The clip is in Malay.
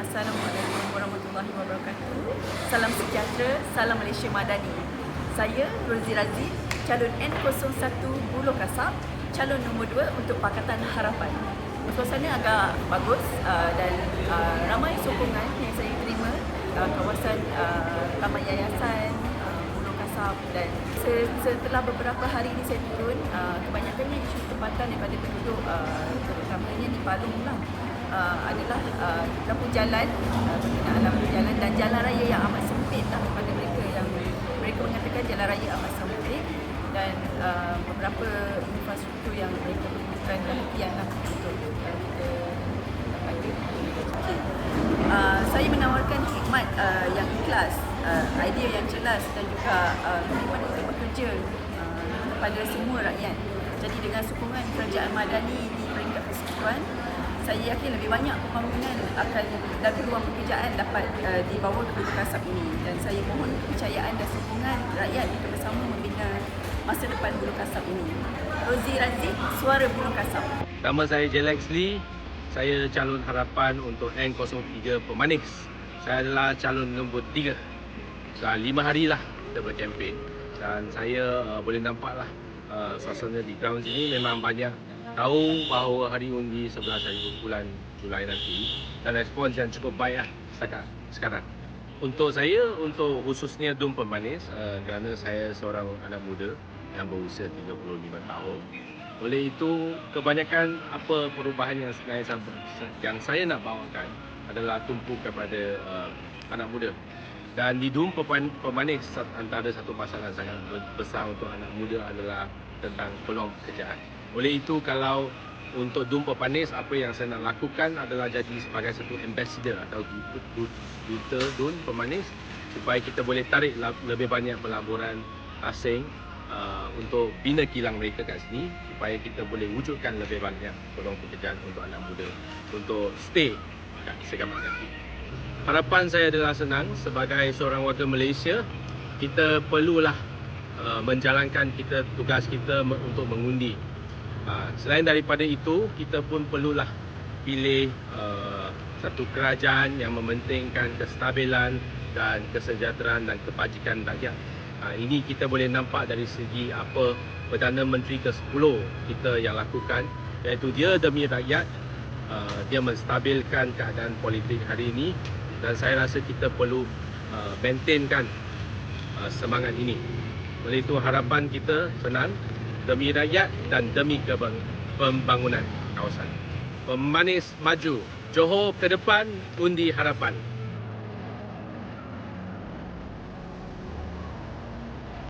Assalamualaikum warahmatullahi wabarakatuh. Salam sejahtera, salam Malaysia Madani. Saya Rozi Razif, calon N01 Buloh Kasab, calon nombor 2 untuk Pakatan Harapan. Suasana agak bagus dan ramai sokongan yang saya terima kawasan Taman Yayasan Buloh Kasab, dan setelah beberapa hari ini saya turun, kebanyakannya isu tempatan daripada penduduk, terutamanya di Palung lah. Adalah lampu jalan, penggunaan lampu jalan dan jalan raya yang amat sempit lah kepada mereka, yang mereka mengatakan jalan raya amat sempit, dan beberapa infrastruktur yang mereka perlukan perhatian lah untuk kita dapat. Saya menawarkan khidmat yang ikhlas, idea yang jelas dan juga komitmen untuk bekerja kepada semua rakyat. Jadi dengan sokongan kerajaan Madani di peringkat persekutuan, saya yakin lebih banyak pembangunan akan dan peluang pekerjaan dapat dibawa ke Buloh Kasab ini, dan saya mohon kepercayaan dan sokongan rakyat untuk bersama membina masa depan Buloh Kasab ini. Rozi Razif, Suara Buloh Kasab. Nama saya Jelex Lee. Saya calon harapan untuk N03 Pemanis. Saya adalah calon nombor 3. Dah 5 hari lah kita berkempen, dan saya boleh nampaklah suasana di ground sini memang banyak tahu bahawa hari undi 11 hari bulan Julai nanti, dan respons yang cukup baik lah setakat sekarang. Untuk saya, untuk khususnya DUN Pemanis, kerana saya seorang anak muda yang berusia 35 tahun. Oleh itu, kebanyakan apa perubahan yang saya nak bawakan adalah tumpu kepada anak muda. Dan di DUN Pemanis, antara satu masalah sangat besar untuk anak muda adalah tentang peluang pekerjaan. Oleh itu, kalau untuk DUN Pemanis, apa yang saya nak lakukan adalah jadi sebagai satu ambassador atau duta DUN Pemanis, supaya kita boleh tarik lebih banyak pelaburan asing untuk bina kilang mereka kat sini, supaya kita boleh wujudkan lebih banyak peluang pekerjaan untuk anak muda untuk stay kat Segamat Kaki. Harapan saya adalah senang. Sebagai seorang warga Malaysia, kita perlulah menjalankan tugas kita untuk mengundi. Selain daripada itu, kita pun perlulah pilih satu kerajaan yang mementingkan kestabilan dan kesejahteraan dan kebajikan rakyat. Ini kita boleh nampak dari segi apa Perdana Menteri ke-10 kita yang lakukan, iaitu dia demi rakyat, dia menstabilkan keadaan politik hari ini, dan saya rasa kita perlu maintainkan semangat ini. Oleh itu, harapan kita senang, demi rakyat dan demi pembangunan kawasan. Pemanis maju, Johor ke depan, undi harapan.